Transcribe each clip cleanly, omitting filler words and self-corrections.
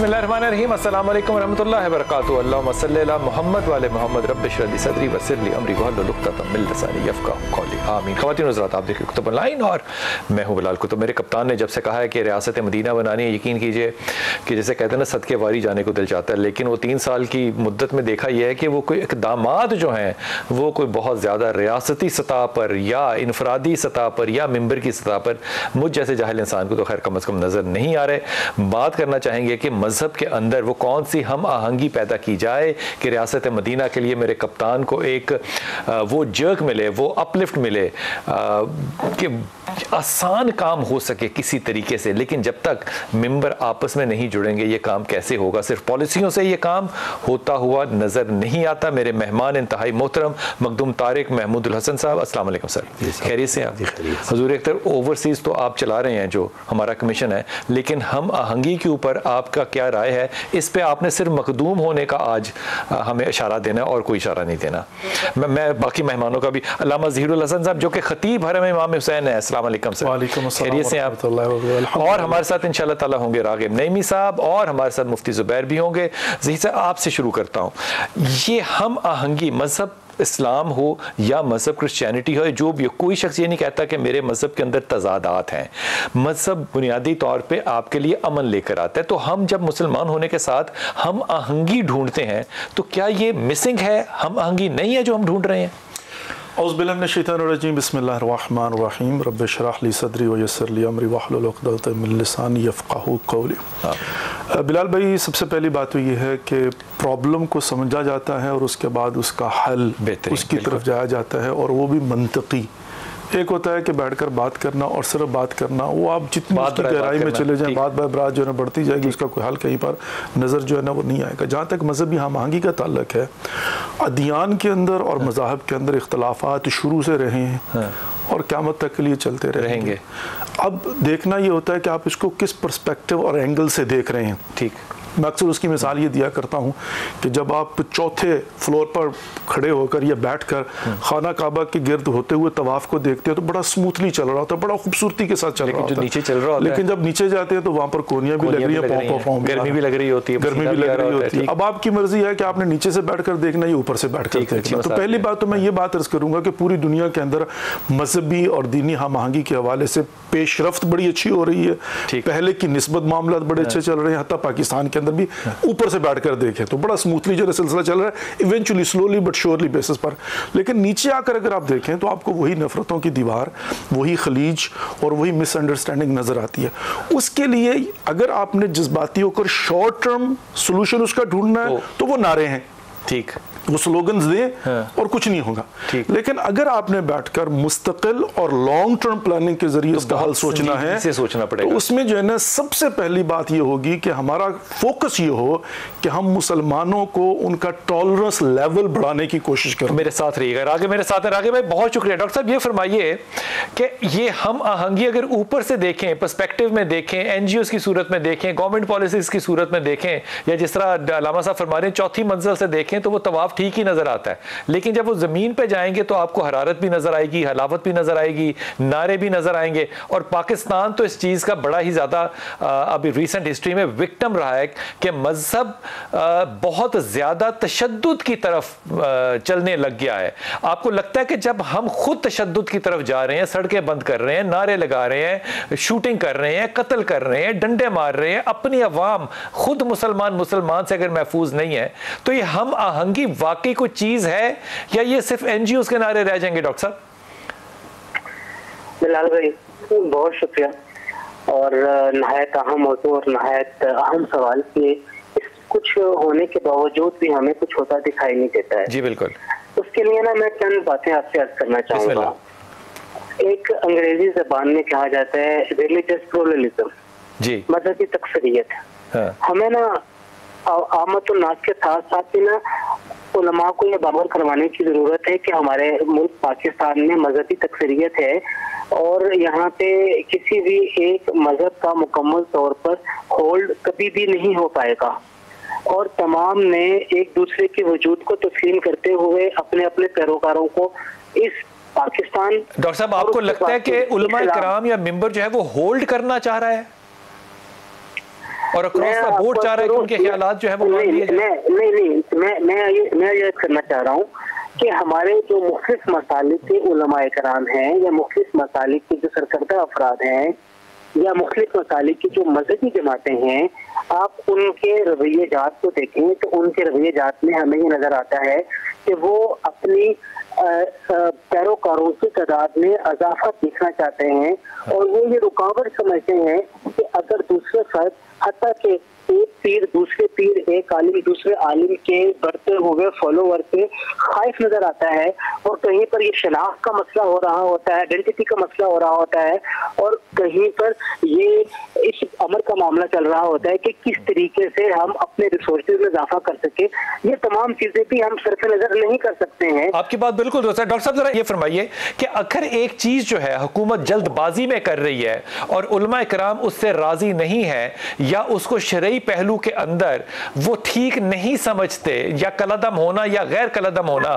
बिस्मिल्लाहिर्रहमानिर्रहीम, अस्सलाम वालेकुम रहमतुल्लाहि व बरकातुहू। अल्लाहुम्मा सल्लि अला मुहम्मद व आले मुहम्मद, रब्बि इश्रह ली सदरी वयस्सिर ली अमरी वहलुल उक़दतम मिन लिसानी यफ़क़हू क़ौली, आमीन। ख़वातीन हज़रात, आप देखिए कुतुब ऑनलाइन और मैं हूँ बिलाल कुतुब। मेरे कप्तान ने जब से कहा है कि रियासत मदीना बनानी है, यकीन कीजिए कि जैसे कहते हैं ना, सदके वारी जाने को दिल चाहता है, लेकिन वो 3 साल की मुद्दत में देखा यह है कि वो कोई इक़दामात जो हैं वो कोई बहुत ज़्यादा रियासती सतह पर या इनफरादी सतह पर या मिंबर की सतह पर मुझ जैसे जाहिल इंसान को तो खैर कम अज़ कम नज़र नहीं आ रहे। बात करना चाहेंगे कि मज़हब के अंदर वो कौन सी हम आहंगी पैदा की जाए कि रियासत मदीना के लिए मेरे कप्तान को एक वो जर्क मिले, वो अपलिफ्ट मिले कि आसान काम हो सके किसी तरीके से। लेकिन जब तक मिंबर आपस में नहीं जुड़ेंगे ये काम कैसे होगा? सिर्फ पॉलिसियों से ये काम होता हुआ नज़र नहीं आता। मेरे मेहमान इंतहाई मोहतरम मखदूम तारिक महमूद उल हसन साहब, अस्सलाम वालेकुम सर। खैरियत से आप? हुजूर अख्तर, ओवरसीज़ तो आप चला रहे हैं जो हमारा कमीशन है, लेकिन हम आहंगी के ऊपर आपका क्या राय है? इस पे आपने सिर्फ मखदूम होने का आज हमें इशारा देना है और कोई इशारा नहीं देना। मैं बाकी मेहमानों का भी, अल्लामा ज़हीरुल हसन साहब जो कि खतीब हरम इमाम हुसैन है, अस्सलाम वालेकुम सर। वालेकुम अस्सलाम, खैरियत से आप? और हमारे साथ इंशाल्लाह ताला होंगे रागिब नईमी साहब और हमारे साथ मुफ्ती ज़ुबैर भी होंगे। ज़ही साहब, आपसे शुरू करता हूँ। ये हम आहंगी मज़हब इस्लाम हो या मज़हब क्रिश्चियनिटी हो, जो भी, कोई शख्स ये नहीं कहता कि मेरे मज़हब के अंदर तज़ादात हैं। मज़हब बुनियादी तौर पे आपके लिए अमन लेकर आता है। तो हम जब मुसलमान होने के साथ हम आहंगी ढूंढते हैं तो क्या ये मिसिंग है, हम आहंगी नहीं है जो हम ढूंढ रहे हैं? औज़ु बिल्लाहि मिनश शैतानिर रजीम, बिस्मिल्लाहिर्रहमानिर रहीम, रब्बि इश्रह ली सदरी व यस्सिर ली अमरी वहलुल उक़दतम मिन लिसानी यफ़क़हू क़ौली। बिलाल भाई, सबसे पहली बात तो ये है कि प्रॉब्लम को समझा जाता है और उसके बाद उसका हल उसकी तरफ जाया जाता है, और वो भी मंतकी। एक होता है कि बैठकर बात करना और सिर्फ बात करना, वो आप जितनी उसकी गहराई में चले जाएं, बात बात जो है ना बढ़ती जाएगी, उसका कोई हल कहीं पर नज़र जो है ना वो नहीं आएगा। जहाँ तक मजहबी हम आहंगी का ताल्लुक है, अदियान के अंदर और मज़ाहब के अंदर इख्तलाफात शुरू से रहे हैं और क़यामत तक के लिए चलते रहेंगे। अब देखना ये होता है कि आप इसको किस पर्सपेक्टिव और एंगल से देख रहे हैं। ठीक, मैं अक्सर उसकी मिसाल ये दिया करता हूँ कि जब आप चौथे फ्लोर पर खड़े होकर या बैठकर खाना काबा के गिर्द होते हुए तवाफ को देखते हैं तो बड़ा स्मूथली चल रहा होता है, बड़ा खूबसूरती के साथ चल रहा होता है, नीचे चल रहा होता है। लेकिन जब नीचे जाते हैं तो वहाँ पर कोनियाँ भी लग रही है, गर्मी भी लग रही होती है, गर्मी भी लग रही होती है। अब आपकी मर्जी है कि आपने नीचे से बैठ कर देखना या ऊपर से बैठ कर देखना। तो पहली बात तो मैं ये बात अर्ज करूँगा कि पूरी दुनिया के अंदर मजहबी और दीनी हम आहंगी के हवाले से पेशरफ्त बड़ी अच्छी हो रही है। पहले की निस्बत मामला बड़े अच्छे चल रहे हैं, हत्ता पाकिस्तान के अंदर भी ऊपर से बैठकर देखें तो बड़ा स्मूथली जो सिलसिला चल रहा है, eventually slowly but surely basis पर। लेकिन नीचे आकर अगर आप देखें तो आपको वही नफरतों की दीवार, वही खलीज और वही मिसअंडरस्टैंडिंग नजर आती है। उसके लिए अगर आपने जज्बाती होकर शॉर्ट टर्म सोल्यूशन उसका ढूंढना है तो वो नारे हैं, ठीक, वो स्लोगन्स दें और कुछ नहीं होगा। लेकिन अगर आपने बैठकर मुस्तकिल और लॉन्ग टर्म प्लानिंग के जरिए इसका हल सोचना है, सोचना पड़ेगा, तो उसमें जो है ना सबसे पहली बात ये होगी कि हमारा फोकस ये हो कि हम मुसलमानों को उनका टॉलरेंस लेवल बढ़ाने की कोशिश करें। मेरे साथ रहिएगा, रागे मेरे साथ है। रागे भाई बहुत शुक्रिया। डॉक्टर साहब ये फरमाइए कि ये हम आहंगी अगर ऊपर से देखें, पर्सपेक्टिव में देखें, एनजीओ की सूरत में देखें, गवर्नमेंट पॉलिसीज की सूरत में देखें, या जिस तरह अल्लामा साहब फरमा रहे हैं चौथी मंजिल से देखें तो वो तवाफ ठीक ही नजर आता है। लेकिन जब वो जमीन पे जाएंगे तो आपको हरारत भी नजर आएगी, हलावत भी नजर आएगी, नारे भी नजर आएंगे। और पाकिस्तान तो इस चीज का बड़ा ही ज्यादा अभी रिसेंट हिस्ट्री में विक्टिम रहा है कि मजहब बहुत ज्यादा तशद्दुद की तरफ चलने लग गया है। आपको लगता है कि जब हम खुद तशद्दुद की तरफ जा रहे हैं, सड़कें बंद कर रहे हैं, नारे लगा रहे हैं, शूटिंग कर रहे हैं, कत्ल कर रहे हैं, डंडे मार रहे हैं, अपनी अवाम खुद मुसलमान से अगर महफूज नहीं है, तो ये हम आहंगी वाकई कोई चीज है या ये सिर्फ एनजीओ के नारे रह जाएंगे? डॉक्टर साहब। बिलाल भाई बहुत शुक्रिया, और नहायत अहम मौजू और नहायत अहम सवाल कि कुछ होने के बावजूद भी हमें कुछ होता दिखाई नहीं देता है। जी बिल्कुल। उसके लिए ना मैं चंद बातें आपसे अर्ज करना चाहूंगा। एक अंग्रेजी जबान में कहा जाता है रिलीजियस प्लूरलिज्म, जी, मजहबी तकसरियत। हमें ना आमतुन नास के साथ साथ ही ना उलमा को ये बावर करवाने की जरूरत है कि हमारे मुल्क पाकिस्तान में मजहबी तकसरियत है और यहाँ पे किसी भी एक मजहब का मुकम्मल तौर पर होल्ड कभी भी नहीं हो पाएगा, और तमाम ने एक दूसरे के वजूद को तस्लीम करते हुए अपने अपने पैरोकारों को इस पाकिस्तान। डॉक्टर साहब, आपको लगता है कि उलमा कराम या मिंबर जो है वो होल्ड करना चाह रहा है? और अक्रॉस द बोर्ड चाह रहा है कि उनके ख्यालात जो है वो मान लिए जाए। मैं ये करना चाह रहा हूँ कि हमारे जो मुख्तलिफ मसालिक के उलमाए कराम हैं या मुख्तलिफ मसालिक के जो सरकर्दा अफराद हैं या मुख्तलिफ मसालिक की जो मजहबी जमातें हैं, आप उनके रवैये जात को देखें तो उनके रवैये जात में हमें ये नजर आता है कि वो अपनी पैरोकारों की तादाद में इजाफा देखना चाहते हैं और वो ये रुकावट समझते हैं कि अगर दूसरे फर्द हत्ता के एक पीर दूसरे पीर, एक आलिम दूसरे आलिम के बढ़ते हुए फॉलोवर से खाइफ नजर आता है और कहीं पर ये शनाख्त का मसला हो रहा होता है, आइडेंटिटी का मसला हो रहा होता है और कहीं पर ये इस अमर का मामला चल रहा होता है कि किस तरीके से हम अपने रिसोर्सेज में इजाफा कर सके। ये तमाम चीजें भी हम सरफ नजर नहीं कर सकते हैं। आपकी बात बिल्कुल दुरुस्त है। डॉक्टर साहब जरा ये फरमाइए कि आखिर एक चीज जो है हुकूमत जल्दबाजी में कर रही है और उलमा इकराम उससे राजी नहीं है या उसको शरई पहलू के अंदर वो ठीक नहीं समझते, या कलदम होना या गैर कलदम होना,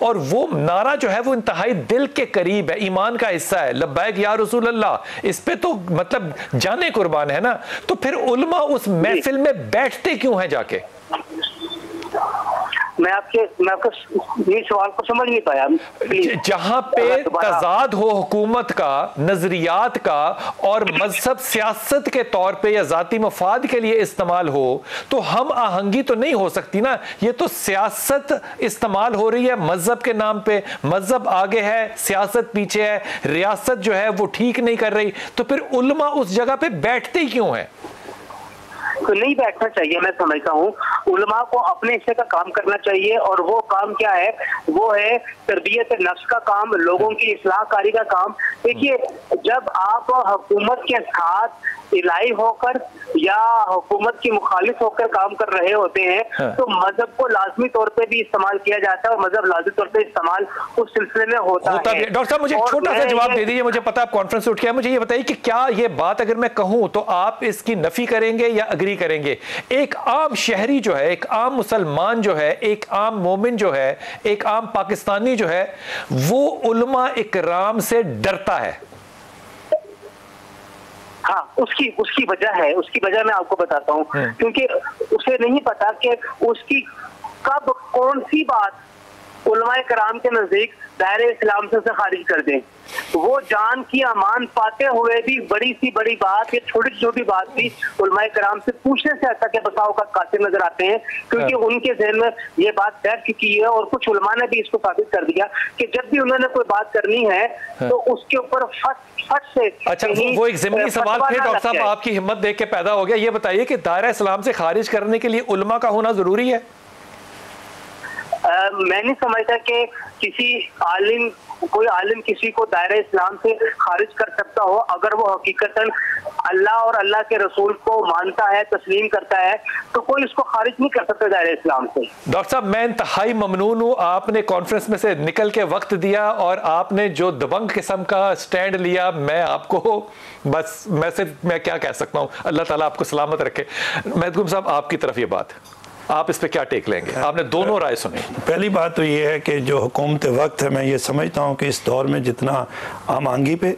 और वो नारा जो है वो इंतहाई दिल के करीब है, ईमान का हिस्सा है, लब्बैक या रसूल अल्लाह, इस पे तो मतलब जाने कुर्बान है ना, तो फिर उलमा उस महफिल में बैठते क्यों हैं जाके? मैं आपका ये सवाल को समझ नहीं पाया। जहां पे तजाद हो हुकूमत का, नजरियात का और मजहब सियासत के तौर पे या जाती मफाद के लिए इस्तेमाल हो तो हम आहंगी तो नहीं हो सकती ना। ये तो सियासत इस्तेमाल हो रही है मजहब के नाम पे, मजहब आगे है, सियासत पीछे है, रियासत जो है वो ठीक नहीं कर रही, तो फिर उलमा उस जगह पे बैठते क्यों हैं? तो नहीं बैठना चाहिए। मैं समझता हूँ उलमा को अपने हिस्से का काम करना चाहिए और वो काम क्या है, वो है तरबियत नफ्स का काम, लोगों की इस्लाहकारी का काम। देखिए, जब आप हुकूमत के साथ इलाही होकर या हुकूमत की मुखालिफ होकर काम कर रहे होते हैं तो मजहब को लाजमी तौर पे भी इस्तेमाल किया जाता है और मजहब लाजमी तौर पे इस्तेमाल उस सिलसिले में होता है। डॉक्टर साहब मुझे छोटा सा जवाब दे दीजिए, मुझे पता आप कॉन्फ्रेंस से उठ के, मुझे ये बताइए कि क्या ये बात अगर मैं कहूं तो आप इसकी नफी करेंगे या अग्री करेंगे? एक आम शहरी जो है, एक आम मुसलमान जो है, एक आम मोमिन जो है, एक आम पाकिस्तानी जो है, वो उलमा इकराम से डरता है। हाँ, उसकी वजह है, उसकी वजह मैं आपको बताता हूँ। क्योंकि उसे नहीं पता कि उसकी कब कौन सी बात उलमाए कराम के नजदीक दायरे इस्लाम से खारिज कर दें। वो जान की अमान पाते हुए भी बड़ी सी बड़ी बात या छोटी छोटी बात भी उलमाए कराम से पूछने से अच्छा के बसाव का कासिर नजर आते हैं, क्योंकि उनके ज़हन में ये बात तय की है और कुछ उलमा ने भी इसको साबित कर दिया कि जब भी उन्होंने कोई बात करनी है तो उसके ऊपर फट से। अच्छा, वो एक ज़मीनी सवाल फिर डॉक्टर साहब आपकी हिम्मत देख के पैदा हो गया। ये बताइए कि दायरा इस्लाम से खारिज करने के लिए उलमा का होना जरूरी है? मैं नहीं समझता कि कोई आलिम किसी को दायरा इस्लाम से खारिज कर सकता हो अगर वो हकीकतन अल्लाह और अल्लाह के रसूल को मानता है, तस्लीम करता है, तो कोई इसको खारिज नहीं कर सकता दायरा इस्लाम से। डॉक्टर साहब, मैं इंतहाई ममनून हूँ, आपने कॉन्फ्रेंस में से निकल के वक्त दिया और आपने जो दबंग किस्म का स्टैंड लिया, मैं आपको बस मैं क्या कह सकता हूँ, अल्लाह ताला आपको सलामत रखे। महदूम साहब, आपकी तरफ ये बात, आप इस पे क्या टेक लेंगे? आपने दोनों राय सुनी। पहली बात तो ये है कि जो हुकूमत वक्त है, मैं ये समझता हूँ कि इस दौर में जितना आमांगी पे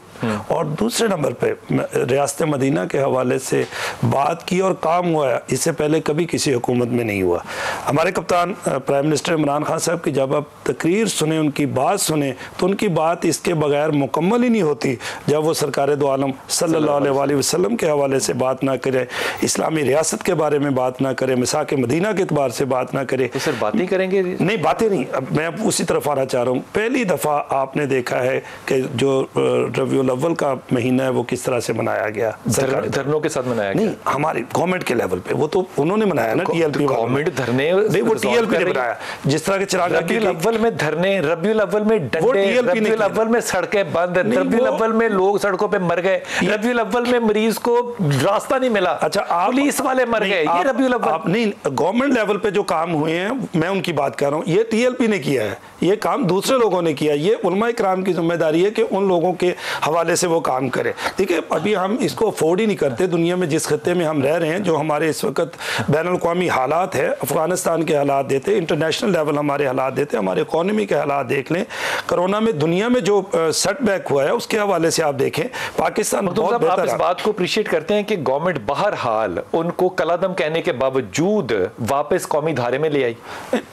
और दूसरे नंबर पे रियासत मदीना के हवाले से बात की और काम हुआ है, इससे पहले कभी किसी हुकूमत में नहीं हुआ। हमारे कप्तान प्राइम मिनिस्टर इमरान खान साहब की जब आप तकरीर सुने, उनकी बात सुने, तो उनकी बात इसके बगैर मुकम्मल ही नहीं होती जब वो सरकार दो आलम सल्लल्लाहु अलैहि वसल्लम के हवाले से बात ना करे, इस्लामी रियासत के बारे में बात ना करे, मिसाक मदीना के एतबार से बात ना करे। तो सर बातें करेंगे? नहीं, बातें नहीं। अब मैं उसी तरफ आना चाह रहा हूँ। पहली दफ़ा आपने देखा है कि जो रबीउल अव्वल का महीना है वो किस तरह से मनाया गया, धरनों के साथ मनाया गया। नहीं, हमारी गवर्नमेंट के लेवल पे वो तो उन्होंने मनाया ना, टीएलपी गवर्नमेंट धरने, नहीं वो टीएलपी ने बनाया। जिस तरह के चिराग रबीउल अव्वल में धरने, रबीउल अव्वल में डंडे, रबीउल अव्वल में सड़कें बंद, रबीउल अव्वल में लोग सड़कों पे मर गए, रबीउल अव्वल में मरीज को रास्ता नहीं मिला, अच्छा पुलिस वाले मर गए, ये रबीउल अव्वल। नहीं, गवर्नमेंट गवर्नमेंट लेवल पे जो काम हुए हैं मैं उनकी बात कर रहा हूँ, ये TLP ने किया है, ये काम दूसरे लोगों ने किया है। ये उलमा इकराम की जिम्मेदारी है कि उन लोगों के हवाले से वो काम करे। ठीक है, अभी हम इसको अफोर्ड ही नहीं करते दुनिया में जिस खत्ते में हम रह रहे हैं, जो हमारे इस वक्त बैनुल-अक़वामी हालात है, अफगानिस्तान के हालात देते, इंटरनेशनल लेवल हमारे हालात देते, हमारे इकॉनमी के हालात देख लें, कोरोना में दुनिया में जो सेटबैक हुआ है उसके हवाले से आप देखें पाकिस्तान बहुत बेहतर। आप इस बात को अप्रिशिएट करते हैं कि गवर्नमेंट बहरहाल उनको कलादम कहने के बावजूद वापस कौमी धारे में ले आई?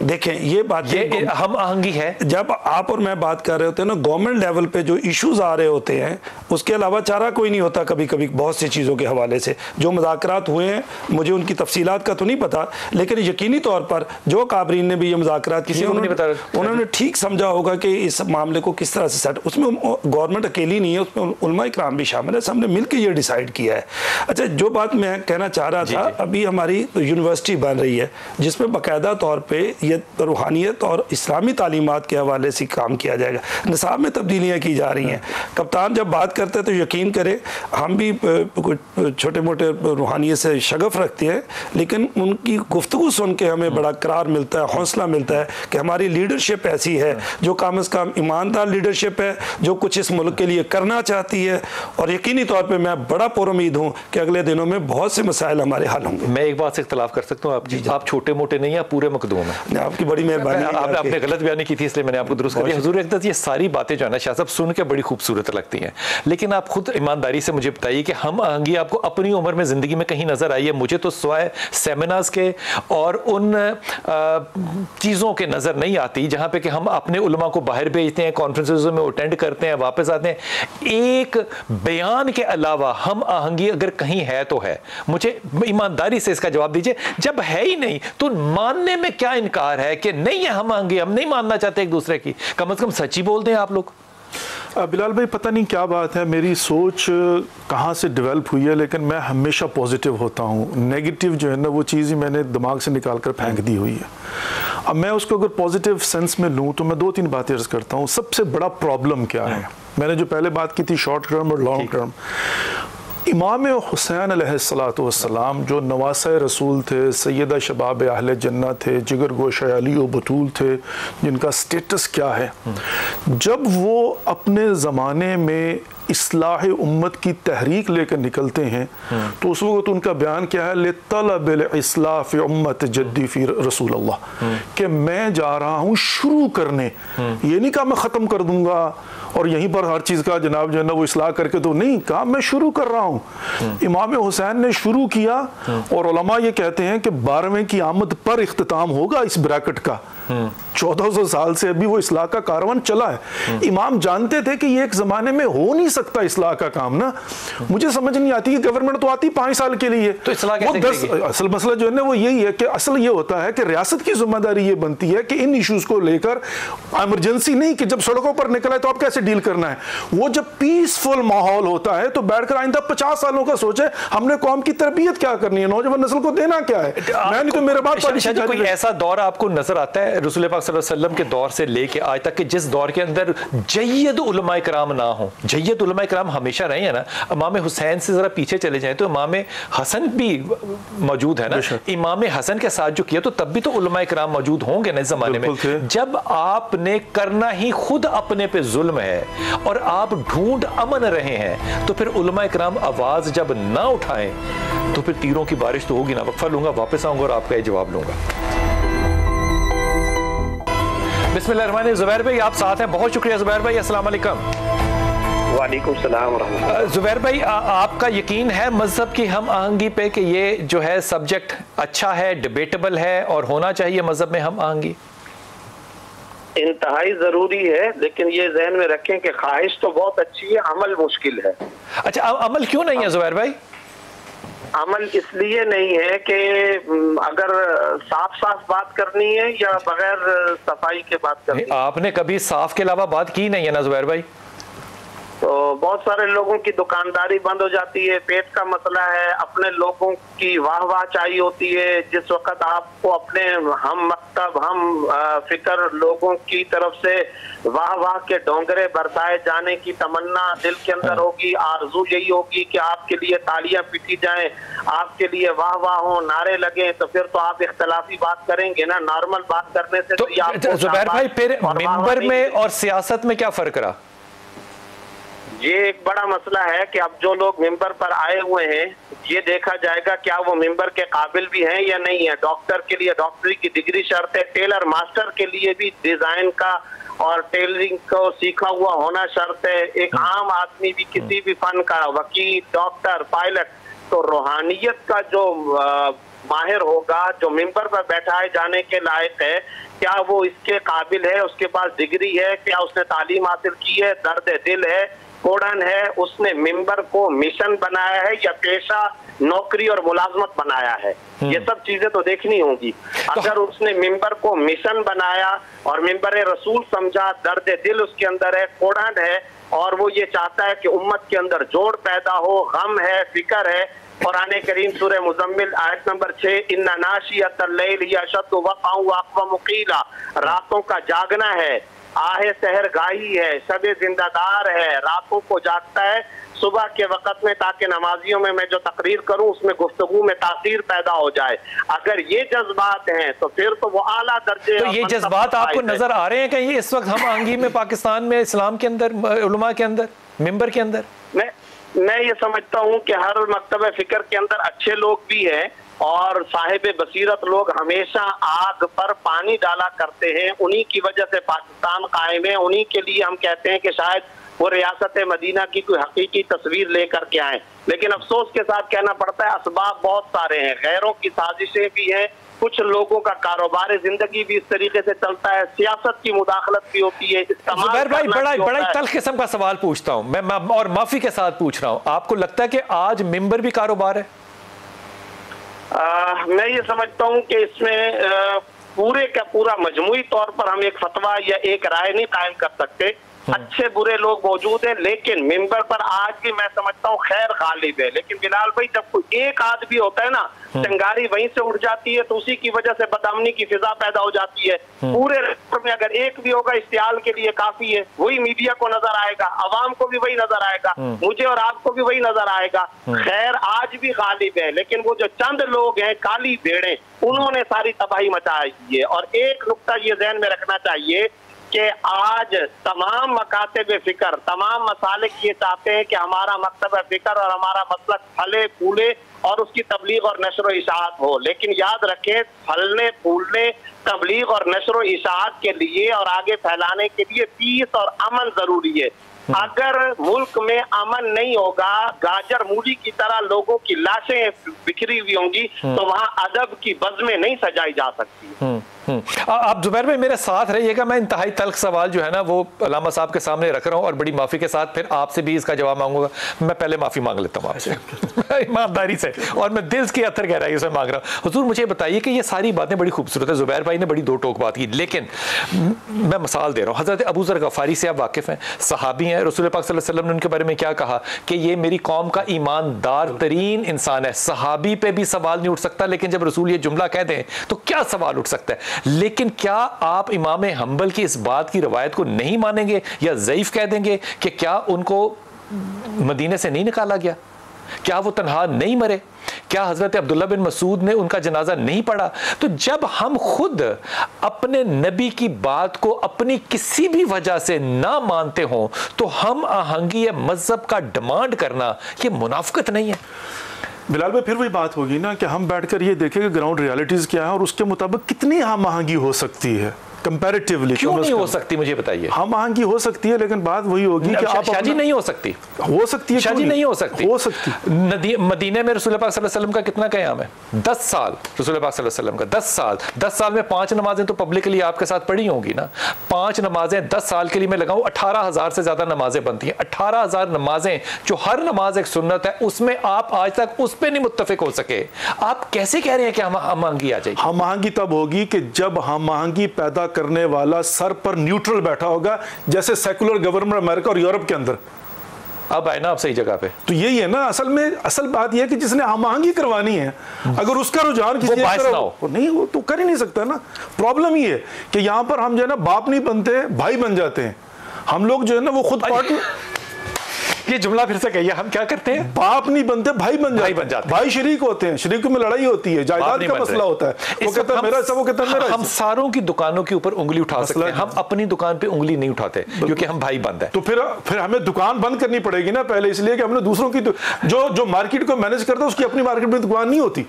देखें ये बात हम आहंगी है। जब आप और मैं बात कर रहे होते हैं ना, गवर्नमेंट लेवल पे जो इश्यूज आ रहे होते हैं उसके अलावा चारा कोई नहीं होता। कभी कभी बहुत सी चीज़ों के हवाले से जो मुज़ाकरात हुए हैं, मुझे उनकी तफसीलात का तो नहीं पता, लेकिन यकीनी तौर पर जो काबरीन ने भी ये मुज़ाकरात किए उन्होंने ठीक समझा होगा कि इस मामले को किस तरह से सेट, उसमें गवर्नमेंट अकेली नहीं है, उसमें उलमा इकराम भी शामिल है, सबने मिलकर ये डिसाइड किया है। अच्छा, जो बात मैं कहना चाह रहा था, अभी हमारी यूनिवर्सिटी बन रही है जिसमें बाकायदा तौर पे ये रूहानियत और इस्लामी तालीमात के हवाले से काम किया जाएगा, निसाब में तब्दीलियाँ की जा रही हैं। कप्तान जब बात करते हैं तो यकीन करें हम भी छोटे मोटे रूहानियत से शगफ रखते हैं, लेकिन उनकी गुफ्तगू सुन के हमें बड़ा करार मिलता है, हौसला मिलता है कि हमारी लीडरशिप ऐसी है जो कम अज़ कम ईमानदार लीडरशिप है, जो कुछ इस मुल्क के लिए करना चाहती है। और यकीनी तौर पे मैं बड़ा पुरुमीद हूँ कि अगले दिनों में बहुत से मसाइल हमारे हल होंगे। मैं एक बात से इख्तलाफ कर सकता हूँ, आप छोटे मोटे नहीं, आप पूरे मखदूम हैं। आपकी बड़ी मेहरबानी। आपने गलत बयानी की थी इसलिए मैंने आपको दुरुस्त कर दिया। हुजूर अक़दस, ये सारी बातें जो है ना शाह साहब सुन के बड़ी खूबसूरत लगती हैं, लेकिन आप खुद ईमानदारी से मुझे बताइए कि हम आहंगी आपको अपनी उम्र में ज़िंदगी में कहीं नज़र आई है? मुझे तो सिवाय सेमिनार्स के और उन चीज़ों के नज़र नहीं आती जहाँ पे कि हम अपने उलमा को बाहर भेजते हैं, कॉन्फ्रेंसेस में अटेंड करते हैं, वापस आते हैं। एक बयान के अलावा हम आहंगी अगर कहीं है तो है। मुझे ईमानदारी से इसका जवाब दीजिए, जब है ही नहीं तो मानने में क्या इनकार है कि नहीं है हम आहंगी, हम नहीं मानना चाहते एक दूसरे की? कम से कम सच्ची बोलते हैं आप लोग। बिलाल भाई, पता नहीं क्या बात है, मेरी सोच कहाँ से डेवलप हुई है, लेकिन मैं हमेशा पॉजिटिव होता हूँ। नेगेटिव जो है ना वो चीज़ ही मैंने दिमाग से निकाल कर फेंक दी हुई है। अब मैं उसको अगर पॉजिटिव सेंस में लूँ तो मैं 2-3 बातें अर्ज करता हूँ। सबसे बड़ा प्रॉब्लम क्या है? मैंने जो पहले बात की थी शॉर्ट टर्म और लॉन्ग टर्म। इमाम हुसैन अलैहिस्सलाम जो नवासे रसूल थे, सैयदा शबाब अहले जन्नत थे, जिगर गोशे अली व बतूल थे, जिनका स्टेटस क्या है, जब वो अपने ज़माने में इस्लाह उम्मत की तहरीक लेकर निकलते हैं तो उस वक्त उनका बयान क्या है? ले तलब इस्लाह फ़ी उम्मत जद्दी फ़ी रसूल अल्लाह, कि मैं जा रहा हूँ शुरू करने, ये नहीं कहा मैं ख़त्म कर दूंगा और यहीं पर हर चीज़ का जनाब जो है ना वो इस्लाह करके, तो नहीं कहा मैं शुरू कर रहा हूँ। इमाम हुसैन ने शुरू किया और उलमा ये कहते हैं कि 12वें की आमद पर इख्तिताम होगा इस ब्रैकेट का। 1400 साल से अभी वो इस्लाह का कारवान चला है। इमाम जानते थे कि ये एक ज़माने में हो नहीं सकता इस्लाह का काम ना। मुझे समझ नहीं आती कि गवर्नमेंट तो आती 5 साल के लिए, तो इस्लाह कैसे करेगी? असल मसला जो है ना वो यही है कि असल ये होता है कि रियासत की जिम्मेदारी ये बनती है कि इन इश्यूज को लेकर इमरजेंसी नहीं कि जब सड़कों पर निकला है तो आप कैसे डील करना है। वो जब पीसफुल माहौल होता है तो बैठकर आइंदा 50 सालों का सोचे हमने कौम की तरबियत क्या करनी है, नौजवान नस्ल को देना क्या है। मैं नहीं तो मेरे बात कोई ऐसा दौर आपको नजर आता है रसूल पाक सल्लल्लाहु अलैहि वसल्लम के दौर से लेके आज तक कि जिस दौर के अंदर जय्यद उलमा इकराम ना हो? जय्यद उलमा इकराम हमेशा रहे हैं ना। इमाम हुसैन से जरा पीछे चले जाएं तो इमाम हसन भी मौजूद है ना। इमाम हसन के साथ जो किया तो तब भी तो उलमा इकराम मौजूद होंगे ना इस जमाने में। जब आपने करना ही खुद अपने पे जुल्म है और आप ढूंढ अमन रहे हैं तो फिर उलमा इकराम आवाज जब ना उठाएं तो फिर तीरों की बारिश तो होगी ना। वक्फा लूंगा, वापस आऊंगा और आपका ये जवाब लूंगा। बिस्मिल्लाहिर्रहमानिर्रहीम। ज़ुबैर भाई आप साथ हैं, बहुत शुक्रिया ज़ुबैर भाई। अस्सलाम वालेकुम। वालेकुम सलाम। ज़ुबैर भाई आपका यकीन है मजहब की हम आहंगी पे कि ये जो है सब्जेक्ट अच्छा है, डिबेटेबल है और होना चाहिए मजहब में हम आहंगी? इंतहाई जरूरी है, लेकिन ये जहन में रखें कि ख्वाहिश तो बहुत अच्छी है, अमल मुश्किल है। अच्छा, अमल क्यों नहीं है ज़ुबैर भाई? अमल इसलिए नहीं है कि अगर साफ साफ बात करनी है या बगैर सफाई के बात करनी है। आपने कभी साफ के अलावा बात की नहीं है ना ज़ुबैर भाई? तो बहुत सारे लोगों की दुकानदारी बंद हो जाती है, पेट का मसला है, अपने लोगों की वाह चाहिए होती है। जिस वक्त आपको अपने हम मकतब हम फिक्र लोगों की तरफ से वाह के डोंगरे बरसाए जाने की तमन्ना दिल के अंदर होगी, आरजू यही होगी कि आपके लिए तालियां पीटी जाएं, आपके लिए वाह हो, नारे लगे, तो फिर तो आप इख्तलाफी बात करेंगे ना। नॉर्मल बात करने से तो जुबैर भाई फिर मिंबर में और सियासत में क्या फर्क रहा? ये एक बड़ा मसला है कि अब जो लोग मिंबर पर आए हुए हैं, ये देखा जाएगा क्या वो मिंबर के काबिल भी हैं या नहीं है। डॉक्टर के लिए डॉक्टरी की डिग्री शर्त है, टेलर मास्टर के लिए भी डिजाइन का और टेलरिंग को सीखा हुआ होना शर्त है। एक आम आदमी भी किसी भी फन का, वकील, डॉक्टर, पायलट, तो रूहानियत का जो माहिर होगा, जो मिंबर पर बैठाए जाने के लायक है, क्या वो इसके काबिल है, उसके पास डिग्री है, क्या उसने तालीम हासिल की है, दर्द दिल है, कोड़न है, उसने मिंबर को मिशन बनाया है या पेशा, नौकरी और मुलाजमत बनाया है। ये सब चीजें तो देखनी होगी। अगर उसने मिंबर को मिशन बनाया और मिंबर रसूल समझा, दर्द दिल उसके अंदर है, कोड़न है, और वो ये चाहता है कि उम्मत के अंदर जोड़ पैदा हो, गम है, फिक्र है। कुरान करीम सूरह मुज़म्मिल आयत नंबर 6, इन्ना नाशियतल लैल हिय अशद्दु वक़अन व अक़वमु क़ीला, रातों का जागना है, आहे सहर गाही है, शबे जिंदादार है, रातों को जागता है सुबह के वक्त में, ताकि नमाजियों में मैं जो तकरीर करूं उसमें गुफ्तगू में तासीर पैदा हो जाए। अगर ये जज्बात हैं तो फिर तो वो आला दर्जे। तो ये जज्बात आपको नजर आ रहे हैं कहीं इस वक्त हम आंगी में, पाकिस्तान में, इस्लाम के अंदर, उलमा के अंदर, मिंबर के अंदर? मैं ये समझता हूँ कि हर मकतब फिक्र के अंदर अच्छे लोग भी हैं और साहिब बसीरत लोग हमेशा आग पर पानी डाला करते हैं। उन्हीं की वजह से पाकिस्तान कायम है। उन्हीं के लिए हम कहते हैं कि शायद वो रियासत मदीना की कोई हकीकी तस्वीर लेकर के आए। लेकिन अफसोस के साथ कहना पड़ता है, असबाब बहुत सारे हैं, गैरों की साजिशें भी हैं, कुछ लोगों का कारोबार जिंदगी भी इस तरीके से चलता है, सियासत की मुदाखलत भी होती है। जुबैर भाई बड़ा तल्ख किस्म का सवाल पूछता हूँ मैं और माफी के साथ पूछ रहा हूँ, आपको लगता है कि आज मिंबर भी कारोबार है? मैं ये समझता हूँ कि इसमें पूरे का पूरा मजमूई तौर पर हम एक फतवा या एक राय नहीं कायम कर सकते। अच्छे बुरे लोग मौजूद हैं, लेकिन मिंबर पर आज भी मैं समझता हूँ खैर गालिब है। लेकिन बिलाल भाई, जब कोई एक आदमी होता है ना, चिंगारी वहीं से उठ जाती है, तो उसी की वजह से बदअमनी की फिजा पैदा हो जाती है। पूरे में अगर एक भी होगा इस्तेमाल के लिए काफी है। वही मीडिया को नजर आएगा, अवाम को भी वही नजर आएगा, मुझे और आपको भी वही नजर आएगा। खैर आज भी गालिब है, लेकिन वो जो चंद लोग हैं काली भेड़ें, उन्होंने सारी तबाही मचाई है। और एक नुक्ता ये ज़हन में रखना चाहिए कि आज तमाम मकातब फिक्र, तमाम मसालिक ये चाहते हैं कि हमारा मकतब फिक्र और हमारा मसलक फले फूले और उसकी तबलीग और नशर व इशाअत हो। लेकिन याद रखें, फलने फूलने, तबलीग और नशर व इशाअत के लिए और आगे फैलाने के लिए पीस और अमन जरूरी है। अगर मुल्क में अमन नहीं होगा, गाजर मूली की तरह लोगों की लाशें बिखरी हुई होंगी, तो वहां अदब की बज़्में नहीं सजाई जा सकती। आप जुबैर भाई मेरे साथ रहिएगा। मैं इंतहाई तल्ख सवाल जो है ना वो अलामा साहब के सामने रख रहा हूँ और बड़ी माफ़ी के साथ फिर आपसे भी इसका जवाब मांगूंगा। मैं पहले माफ़ी मांग लेता हूँ आपसे ईमानदारी से, और मैं दिल की अथर गहराई से मांग रहा हूँ। हुजूर मुझे बताइए कि ये सारी बातें बड़ी खूबसूरत है, जुबैर भाई ने बड़ी दो टोक बात की, लेकिन मैं मिसाल दे रहा हूँ। हज़रत अबू ज़र गफ़ारी से आप वाकिफ़ हैं, सहाबी हैं। रसूल पाक सल्लल्लाहु अलैहि वसल्लम ने उनके बारे में क्या कहा कि ये मेरी कौम का ईमानदार तरीन इंसान है। सहाबी पे भी सवाल नहीं उठ सकता, लेकिन जब रसूल ये जुमला कह दें तो क्या सवाल उठ सकता है। लेकिन क्या आप इमाम हंबल की इस बात की रवायत को नहीं मानेंगे या ज़ईफ कह देंगे कि क्या उनको मदीने से नहीं निकाला गया? क्या वो तन्हा नहीं मरे? क्या हजरत अब्दुल्ला बिन मसूद ने उनका जनाजा नहीं पढ़ा? तो जब हम खुद अपने नबी की बात को अपनी किसी भी वजह से ना मानते हो, तो हम आहंगी मजहब का डिमांड करना ये मुनाफिकत नहीं है? बिलाल भाई फिर वही बात होगी ना कि हम बैठकर ये देखें कि ग्राउंड रियलिटीज़ क्या है और उसके मुताबिक कितनी हम आहंगी हो सकती है कंपैरेटिवली। क्यों नहीं हो सकती मुझे बताइए? हम आहंगी हो सकती है, लेकिन बात वही होगी कि आप शादी नहीं हो सकती। हो सकती है, शादी नहीं हो सकती। हो सकती। मदीने में रसूल पाक सल्लल्लाहु अलैहि वसल्लम का कितना क़याम है? 10 साल। रसूल पाक सल्लल्लाहु अलैहि वसल्लम का 10 साल में 5 नमाजें तो पब्लिकली आपके साथ पढ़ी होंगी ना। 5 नमाजें 10 साल के लिए मैं लगाऊं, 18,000 से ज्यादा नमाजें बनती हैं। 18,000 नमाजें, जो हर नमाज एक सुन्नत है, उसमें आप आज तक उस पर नहीं मुत्तफिक हो सके। आप कैसे कह रहे हैं कि हम आहंगी आ जाएगी? हम आहंगी तब होगी कि जब हम आहंगी पैदा करने वाला सर पर न्यूट्रल बैठा होगा, जैसे सेकुलर गवर्नमेंट अमेरिका और यूरोप के अंदर। अब आए ना आप सही जगह पे। तो यही है ना असल में, असल बात यह है कि जिसने हम आहंगी करवानी है, अगर उसका रुझान किसी एक तरफ नहीं, वो तो कर ही नहीं सकता ना। प्रॉब्लम ये है कि यहाँ पर हम जो है ना बाप नहीं बनते, भाई बन जाते हैं। हम लोग जो है ना वो खुद पार्टनर, ये जुमला फिर से कहिए, हम क्या करते हैं? बाप नहीं बनते, भाई बन जाते हैं। भाई शरीक होते हैं, शरीकों में लड़ाई होती है, जायदाद का मसला होता है, वो कहता है मेरा हिस्सा, वो कहता है मेरा हिस्सा। हम सारों की दुकानों के ऊपर उंगली उठा सकते हैं, हम अपनी दुकान पे उंगली नहीं उठाते क्योंकि हम भाई बंद हैं। तो फिर हमें दुकान बंद करनी पड़ेगी ना पहले, इसलिए कि हमने दूसरों की जो मार्केट को मैनेज करता है उसकी अपनी मार्केट में दुकान नहीं होती।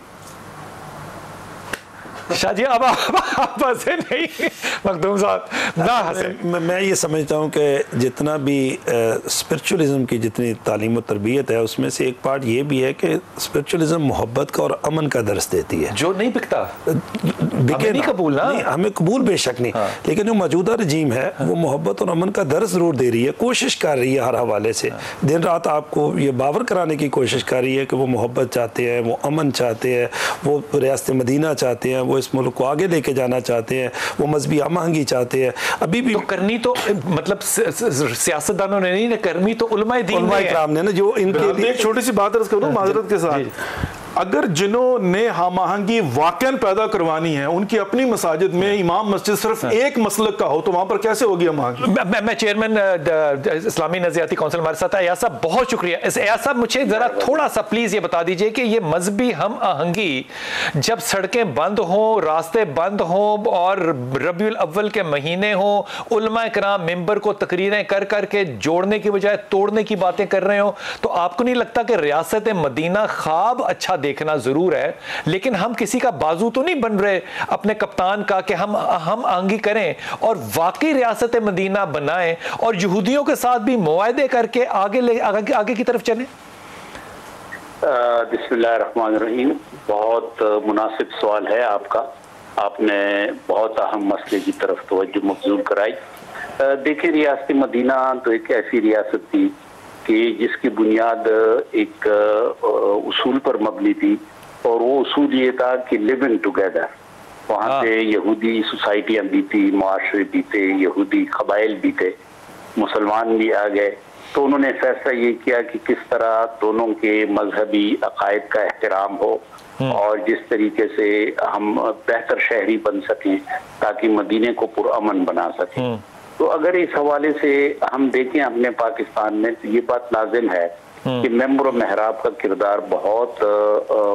शाह जी अब आप हंसे नहीं, मखदूम साहब ना हंसे। मैं ये समझता हूँ कि जितना भी स्पिरिचुअलिज्म की जितनी तालीम और तरबियत है उसमें से एक पार्ट ये भी है कि स्पिरिचुअलिज्म मोहब्बत का और अमन का दर्स देती है, जो नहीं बिकता, बिके नहीं कबूल ना, हमें कबूल बेशक नहीं, लेकिन जो मौजूदा रजीम है वो मोहब्बत और अमन का दर्स जरूर दे रही है, कोशिश कर रही है हर हवाले से, दिन रात आपको ये बावर कराने की कोशिश कर रही है कि वो मोहब्बत चाहते हैं, वो अमन चाहते हैं, वो रियासत मदीना चाहते हैं, वो इस मुल्क को आगे लेके जाना चाहते हैं, वो मजहबी हमआहंगी चाहते हैं। अभी भी तो करनी तो मतलब सियासतदानों ने नहीं करनी, तो उलमाए दीन ने ना, जो इनके लिए एक छोटी सी बात अर्ज करूं माजरत के साथ, अगर जिन्होंने हम-आहंगी वाकई पैदा करवानी है उनकी अपनी मसाजिद में इमाम मस्जिद सिर्फ एक मसलक का हो तो वहां पर कैसे होगी हम-आहंगी? मैं चेयरमैन इस्लामी नज़रियाती काउंसिल हमारे साथ है अयाज साहब, बहुत शुक्रिया। अयाज साहब मुझे जरा थोड़ा सा प्लीज ये बता दीजिए कि ये मजहबी हम-आहंगी जब सड़कें बंद हों, रास्ते बंद हों और रबीउल अव्वल के महीने हों, उलमा कराम मिंबर को तकरीरें कर करके जोड़ने की बजाय तोड़ने की बातें कर रहे हो, तो आपको नहीं लगता कि रियासत मदीना ख्वाब अच्छा देखना जरूर है, लेकिन हम किसी का बाजू तो नहीं बन रहे अपने कप्तान का कि हम आहंगी करें और वाकई रियासत मदीना बनाएं और यहूदियों के साथ भी मुआहदे करके आगे की तरफ चलें? बिस्मिल्लाहिर्रहमानिर्रहीम, बहुत मुनासिब सवाल है आपका, आपने बहुत अहम मसले की तरफ तवज्जो मबजूल कराई। देखिए, रियासत मदीना तो एक ऐसी रियासत थी कि जिसकी बुनियाद एक उसूल पर मबनी थी, और वो उसूल ये था कि लिविंग टुगेदर। वहाँ पे यहूदी सोसाइटियाँ भी थी, मुआशरे भी थे, यहूदी कबाइल भी थे, मुसलमान भी आ गए। तो उन्होंने फैसला ये किया कि किस तरह दोनों के मजहबी अकायद का एहतराम हो और जिस तरीके से हम बेहतर शहरी बन सकें ताकि मदीने को पुरअमन बना सकें। तो अगर इस हवाले से हम देखें अपने पाकिस्तान में, तो ये बात लाजिम है कि मेंबर महराब का किरदार बहुत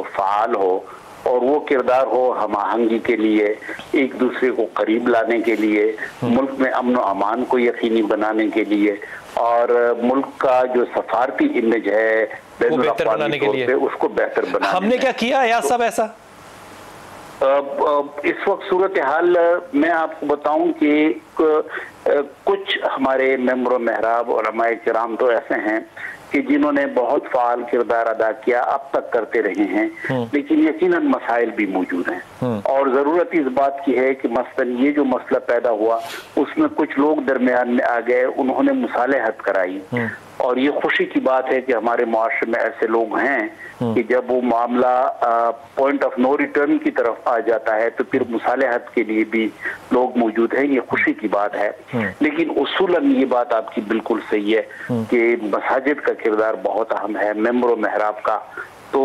फ़ाल हो, और वो किरदार हो हम आहंगी के लिए, एक दूसरे को करीब लाने के लिए, मुल्क में अमन व अमान को यकीनी बनाने के लिए, और मुल्क का जो सफारती इमेज है बेहतर बनाने के लिए, उसको बेहतर बनाने। हमने क्या किया यार सब ऐसा? इस वक्त सूरत हाल मैं आपको बताऊं कि कुछ हमारे मेंबर महराब और उलमाए किराम तो ऐसे हैं कि जिन्होंने बहुत फाल किरदार अदा किया, अब तक करते रहे हैं, लेकिन यकीनन मसाइल भी मौजूद हैं। और ज़रूरत इस बात की है कि मसलन ये जो मसला पैदा हुआ उसमें कुछ लोग दरमियान में आ गए, उन्होंने मुसालहत कराई, और ये खुशी की बात है कि हमारे मुआशरे में ऐसे लोग हैं कि जब वो मामला पॉइंट ऑफ नो रिटर्न की तरफ आ जाता है तो फिर मुसालहत के लिए भी लोग मौजूद हैं, ये खुशी की बात है। लेकिन उसूलन ये बात आपकी बिल्कुल सही है कि मसाजिद का किरदार बहुत अहम है, मेंबर महराब का। तो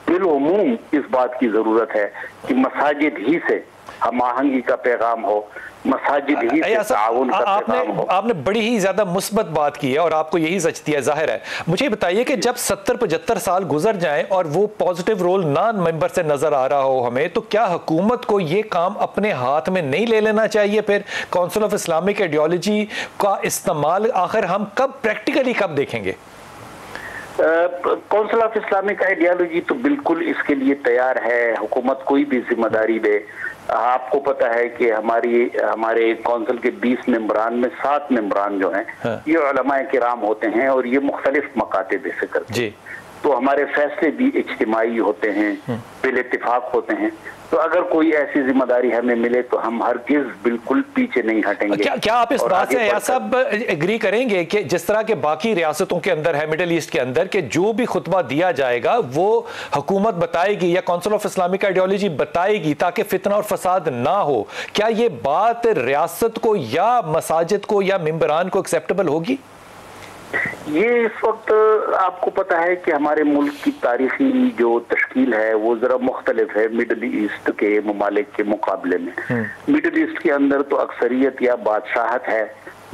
बिलउमूम इस बात की जरूरत है कि मसाजिद ही से हम आहंगी का पैगाम हो, मसाजिद ही से ताउन का पैगाम हो। आपने बड़ी ही ज्यादा मुस्बत बात की है और आपको यही सच दिया जाहिर है। मुझे बताइए कि जब 70-75 साल गुजर जाएं और वो पॉजिटिव रोल नॉन मेंबर से नजर आ रहा हो हमें, तो क्या हुकूमत को ये काम अपने हाथ में नहीं ले लेना चाहिए? फिर काउंसिल ऑफ इस्लामिक आइडियोलॉजी का इस्तेमाल आखिर हम कब प्रैक्टिकली कब देखेंगे? काउंसिल ऑफ इस्लामिक आइडियोलॉजी तो बिल्कुल इसके लिए तैयार है, हुकूमत कोई भी जिम्मेदारी दे। आपको पता है कि हमारे काउंसिल के 20 मेंबरान में 7 मेंबरान जो हैं ये उलमाए किराम होते हैं और ये मुख्तलिफ मकातिब से करते हैं। तो हमारे फैसले भी इज्तिमाई होते हैं, बिल इत्तिफाक होते हैं। तो अगर कोई ऐसी जिम्मेदारी हमें मिले तो हम हरगिज बिल्कुल पीछे नहीं हटेंगे। क्या आप इस बात से या सब एग्री करेंगे कि जिस तरह के बाकी रियासतों के अंदर है, मिडिल ईस्ट के अंदर, कि जो भी खुतबा दिया जाएगा वो हुकूमत बताएगी या काउंसिल ऑफ इस्लामिक आइडियोलॉजी बताएगी ताकि फितना और फसाद ना हो? क्या ये बात रियासत को या मसाजिद को या मेंबरान को एक्सेप्टेबल होगी? ये इस वक्त आपको पता है कि हमारे मुल्क की तारीखी जो तश्कील है वो जरा मुख्तलिफ है मिडल ईस्ट के ममालिक के मुकाबले में। मिडल ईस्ट के अंदर तो अक्सरियत या बादशाहत है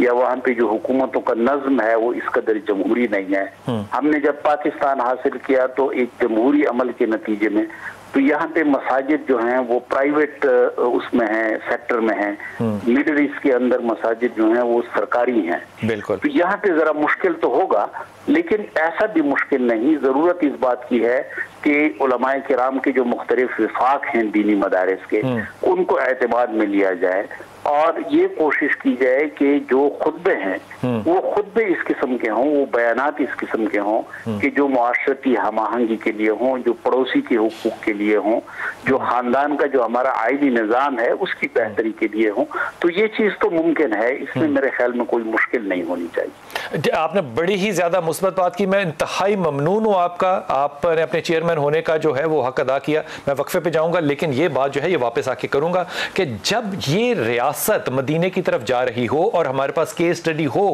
या वहाँ पे जो हुकूमतों का नज्म है वो इस कदर जमहूरी नहीं है। हमने जब पाकिस्तान हासिल किया तो एक जमहूरी अमल के नतीजे में तो यहाँ पे मसाजिद जो हैं वो प्राइवेट उसमें हैं, सेक्टर में हैं। मिडिल ईस्ट के अंदर मसाजिद जो हैं वो सरकारी हैं। बिल्कुल। तो यहाँ पे जरा मुश्किल तो होगा, लेकिन ऐसा भी मुश्किल नहीं। जरूरत इस बात की है कि उलमाए किराम के जो मुख्तलिफ विफाक हैं दीनी मदारिस के, उनको एतमाद में लिया जाए और ये कोशिश की जाए कि जो खुतबे हैं वो खुतबे इस किस्म के हों, वो बयानात इस किस्म के हों कि जो मुआशरती हमाहंगी के लिए हों, जो पड़ोसी के हुकूक के लिए हों, जो खानदान का जो हमारा आइनी निज़ाम है उसकी बेहतरी के लिए हों। तो ये चीज़ तो मुमकिन है, इसमें मेरे ख्याल में कोई मुश्किल नहीं होनी चाहिए। आपने बड़ी ही ज्यादा मुस्बत बात की, मैं इंतहाई ममनून हूँ आपका। आपने अपने चेयरमैन होने का जो है वो हक अदा किया। मैं वक्फे पे जाऊंगा, लेकिन ये बात जो है ये वापस आके करूंगा कि जब ये रियासत मदीने की तरफ जा रही हो और हमारे पास केस स्टडी हो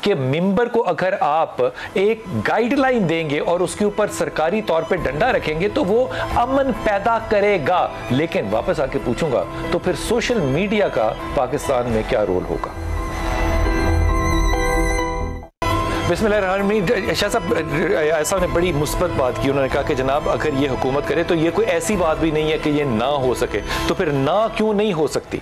कि मिंबर को अगर आप एक गाइडलाइन देंगे और उसके ऊपर सरकारी तौर पे डंडा रखेंगे तो वो अमन पैदा करेगा, लेकिन वापस आके पूछूंगा तो फिर सोशल मीडिया का पाकिस्तान में क्या रोल होगा? बिस्मिल्लाहिर्रहमानिर्रहीम। शाह साहब ऐसा ने बड़ी मुस्बत बात की। उन्होंने कहा कि जनाब अगर ये हुकूमत करे तो ये कोई ऐसी बात भी नहीं है कि ये ना हो सके, तो फिर ना क्यों नहीं हो सकती?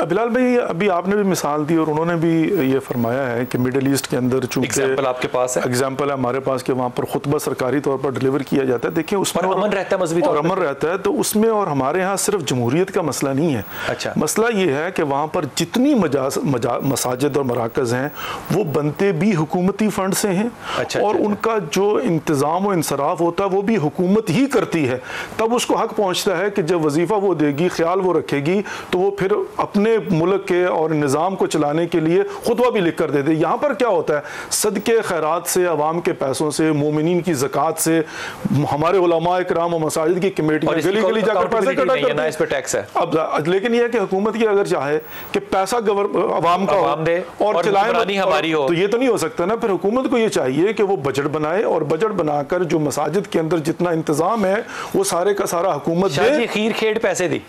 बिलाल भाई, अभी आपने भी मिसाल दी और उन्होंने भी ये फरमाया है कि मिडिल ईस्ट के अंदर चूंकि एग्जाम्पल आपके पास है, एग्जाम्पल है हमारे पास कि वहाँ पर खुतबा सरकारी तौर पर डिलीवर किया जाता है। देखिए उसमें अमन रहता है, मजहबी तौर पर अमन रहता है, तो उसमें और हमारे यहाँ सिर्फ जमहूरियत का मसला नहीं है। अच्छा। मसला ये है कि वहाँ पर जितनी मसाजिद और मराकज़ हैं वो बनते भी हुकूमती फंड से हैं। अच्छा, और अच्छा, उनका जो इंतज़ाम और इंसराफ होता है वो भी हुकूमत ही करती है। तब उसको हक पहुँचता है कि जब वजीफ़ा वो देगी, ख्याल वो रखेगी, तो वो फिर अपने मुल्क के और निज़ाम को चलाने के लिए खुतबा भी लिख कर देते। यहाँ पर क्या होता है, सदके खैरात से, अवाम के पैसों से, मोमिनीन की ज़कात से, हमारे उलमाए किराम और मसाजिद की कमेटियाँ गली गली जाकर पैसे इकट्ठा करते हैं, इस पे टैक्स है। अब लेकिन यह है कि हुकूमत की अगर चाहे कि पैसा अवाम का दे और चलाए हमारी हो, तो ये तो नहीं हो सकता ना। फिर हुकूमत को ये चाहिए कि वो बजट बनाए और बजट बनाकर जो मसाजिद के अंदर जितना इंतजाम है वो सारे का सारा हुकूमत दे। खीर खेड़ पैसे दी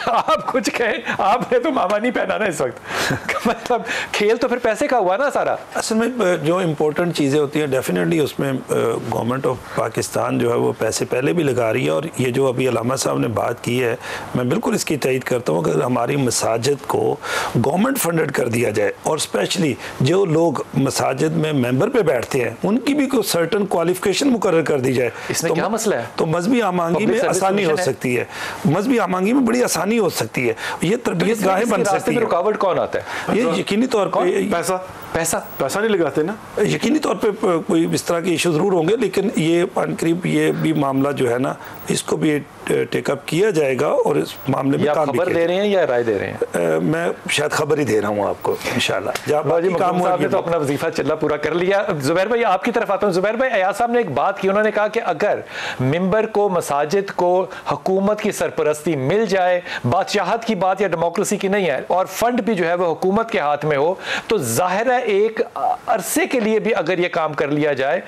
आप कुछ कहें, आपने तो मामा नहीं पहनाना इस वक्त मतलब खेल तो फिर पैसे का हुआ ना सारा। असल में जो इम्पोर्टेंट चीज़ें होती हैं डेफिनेटली उसमें गवर्नमेंट ऑफ पाकिस्तान जो है वो पैसे पहले भी लगा रही है। और ये जो अभी अलामा साहब ने बात की है, मैं बिल्कुल इसकी तईद करता हूँ। अगर हमारी मसाजिद को गवर्नमेंट फंडेड कर दिया जाए और स्पेशली जो लोग मसाजिद में मेंबर पे बैठते हैं उनकी भी कोई सर्टन क्वालिफिकेशन मुकर्रर कर दी जाए, इसमें क्या मसला है? तो मजहबी आमांगी में आसानी हो सकती है, मजहबी आमांगी में बड़ी आसानी हो सकती है, ये तरबियत गाहें बन सकती है। रुकावट कौन आता है? ये यकीनी तौर पे पैसा नहीं लगाते ना। यकीनी तौर पे कोई इस तरह के इशू जरूर होंगे, लेकिन ये करीब ये भी मामला जो है ना इसको भी टेकअप किया जाएगा और इस मामले में काम खबर दे रहे हैं या राय दे रहे हैं? मैं शायद खबर ही दे रहा हूँ आपको इंशाल्लाह। काम साहब ने तो अपना वजीफा चल्ला पूरा कर लिया। जुबैर भाई आपकी तरफ आता हूँ। जुबैर भाई, अयाज साहब ने एक बात की, उन्होंने कहा कि अगर मिंबर को, मसाजिद को हुकूमत की सरपरस्ती मिल जाए, बादशाहत की बात या डेमोक्रेसी की नहीं है, और फंड भी जो है वो हुकूमत के हाथ में हो, तो जाहिर है एक अरसे के लिए भी अगर ये काम कर लिया जाए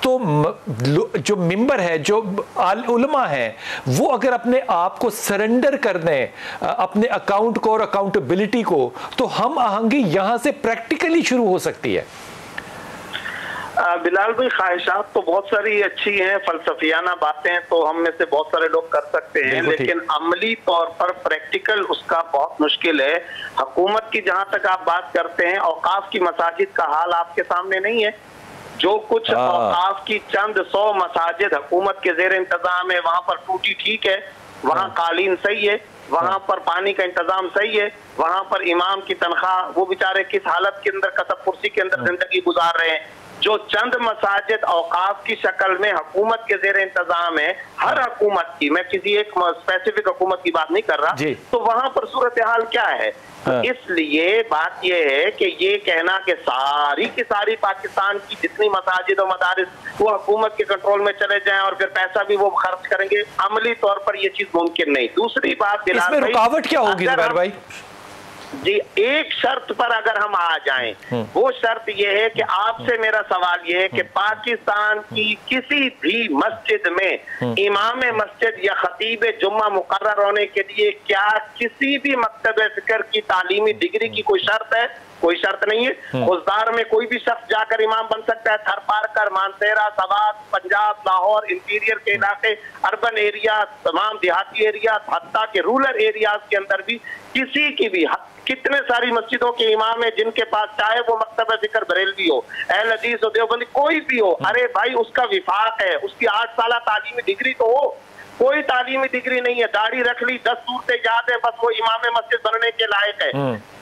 तो जो मिंबर है, जो उलमा है, वो अगर अपने आप को सरेंडर कर दें अपने अकाउंट को और अकाउंटेबिलिटी को, तो हम आहंगी यहां से प्रैक्टिकली शुरू हो सकती है। बिलाल भाई, ख्वाहिशात तो बहुत सारी अच्छी हैं, फलसफियाना बातें तो हम में से बहुत सारे लोग कर सकते हैं, लेकिन अमली तौर पर प्रैक्टिकल उसका बहुत मुश्किल है। हुकूमत की जहां तक आप बात करते हैं, औकाफ की मसाजिद का हाल आपके सामने नहीं है। जो कुछ औकाफ की चंद 100 मसाजिद हुकूमत के जेर इंतजाम है, वहां पर टूटी ठीक है, वहां कालीन सही है, वहां पर पानी का इंतजाम सही है, वहां पर इमाम की तनख्वाह, वो बेचारे किस हालत के अंदर कसब कुर्सी के अंदर जिंदगी गुजार रहे हैं। जो चंद मसाजिद औकाफ की शक्ल में हुकूमत के जेर इंतजाम है, हर हुकूमत की, मैं किसी एक स्पेसिफिक हुकूमत की बात नहीं कर रहा, तो वहां पर सूरत हाल क्या है? इसलिए बात यह है कि ये कहना कि सारी की सारी पाकिस्तान की जितनी मसाजिद और मदारिस वो हुकूमत के कंट्रोल में चले जाएं और फिर पैसा भी वो खर्च करेंगे, अमली तौर पर ये चीज मुमकिन नहीं। दूसरी बात, इसमें रुकावट क्या होगी जुबैर भाई? जी, एक शर्त पर अगर हम आ जाएं, वो शर्त ये है कि आपसे मेरा सवाल ये है कि पाकिस्तान की किसी भी मस्जिद में इमाम मस्जिद या खतीब जुम्मा मुकर्रर होने के लिए क्या किसी भी मकतब फिक्र की तालीमी डिग्री की कोई शर्त है? कोई शर्त नहीं है। खुजदार में कोई भी शख्स जाकर इमाम बन सकता है। थरपारकर, मानसेरा, सवात, पंजाब, लाहौर, इंटीरियर के इलाके, अर्बन एरिया, तमाम देहाती एरिया, हत्ता के रूरल एरियाज के अंदर भी किसी की भी कितने सारी मस्जिदों के इमाम है जिनके पास चाहे वो मकतब जिक्र बरेलवी हो, अहले हदीस हो, देवबंदी, कोई भी हो, अरे भाई उसका विफाक है, उसकी 8 साल तालीमी डिग्री तो हो। कोई तालीमी डिग्री नहीं है, दाढ़ी रख ली, 10 सूरतें याद है, बस वो इमाम मस्जिद बनने के लायक है।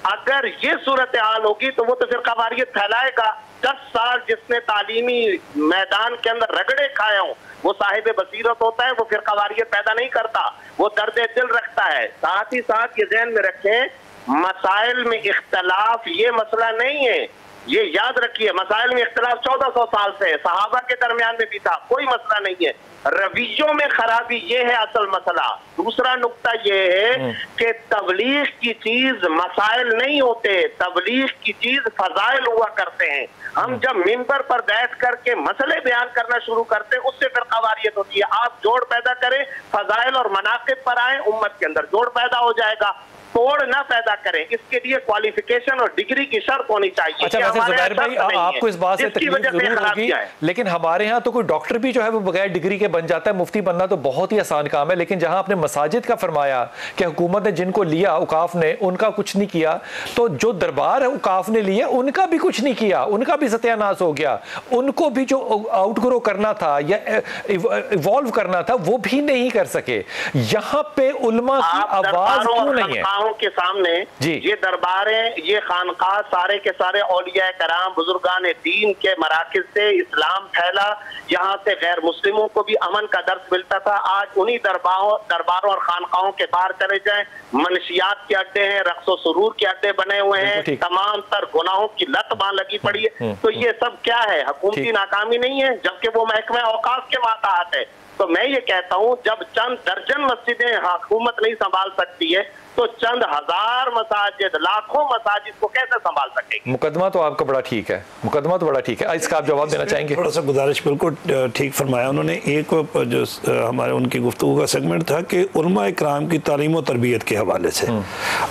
अगर ये सूरत हाल होगी तो वो तो फिर कवारियत फैलाएगा। 10 साल जिसने तालीमी मैदान के अंदर रगड़े खाए हों वो साहिब बसीरत होता है, वो फिर कवारियत पैदा नहीं करता, वो दर्द दिल रखता है। साथ ही साथ ये ध्यान में रखें, मसाइल में इख्तलाफ ये मसला नहीं है, ये याद रखिए, मसाइल में इख्तलाफ 1400 साल से है, सहाबा के दरमियान में भी था, कोई मसला नहीं है। रवैयों में खराबी ये है असल मसला। दूसरा नुक्ता ये है कि तबलीग की चीज मसाइल नहीं होते, तबलीग की चीज फजाइल हुआ करते हैं। हम जब मिंबर पर बैठ करके मसले बयान करना शुरू करते हैं उससे फिर कवारियत होती है। आप जोड़ पैदा करें, फजाइल और मनाकिब पर आए, उम्मत के अंदर जोड़ पैदा हो जाएगा। तोड़ ना पैदा करें, इसके लिए क्वालिफिकेशन और डिग्री की शर्त होनी चाहिए। अच्छा, वैसे जुबैर भाई आपको इस बात से तकलीफ जरूर होगी, लेकिन हमारे यहाँ तो कोई डॉक्टर भी जो है वो बगैर डिग्री के बन जाता है। मुफ्ती बनना तो बहुत ही आसान काम है, लेकिन जहां आपने मसाजिद का फरमाया कि हुकूमत ने जिनको लिया, औकाफ ने, उनका कुछ नहीं किया, तो जो दरबार है औकाफ ने लिया उनका भी कुछ नहीं किया, उनका भी सत्यानाश हो गया। उनको भी जो आउटग्रो करना था या इवॉल्व करना था वो भी नहीं कर सके। यहाँ पे उलमा की आवाज क्यों नहीं है के सामने? ये दरबारें, ये खानकाह सारे के सारे औलिया कराम, बुजुर्गान दीन के मराकिज से इस्लाम फैला, यहाँ से गैर मुस्लिमों को भी अमन का दर्स मिलता था। आज उन्हीं दरबारों और खानकाहों के बाहर चले जाएं, मनशियात के अड्डे हैं, रक्सो सुरूर के अड्डे बने हुए हैं, तमाम तर गुनाहों की लत बांध लगी पड़ी है। तो ये सब क्या है? हुकूमती नाकामी नहीं है, जबकि वो महकमा औकाफ के मातहत है। तो मैं ये कहता हूँ, जब चंद दर्जन मस्जिदें हुकूमत नहीं संभाल सकती है तो चंद हजार मसाजिद, लाखों मसाजिद को कैसे संभाल सकेगी? मुकदमा तो आपका बड़ा ठीक है, मुकदमा तो बड़ा ठीक है। इसका आप जवाब देना चाहेंगे? थोड़ा सा गुजारिश, बिल्कुल ठीक फरमाया उन्होंने। एक जो हमारे उनकी गुफ्तगू का सेगमेंट था कि उलमा इकराम की तालीम और तरबियत के हवाले से।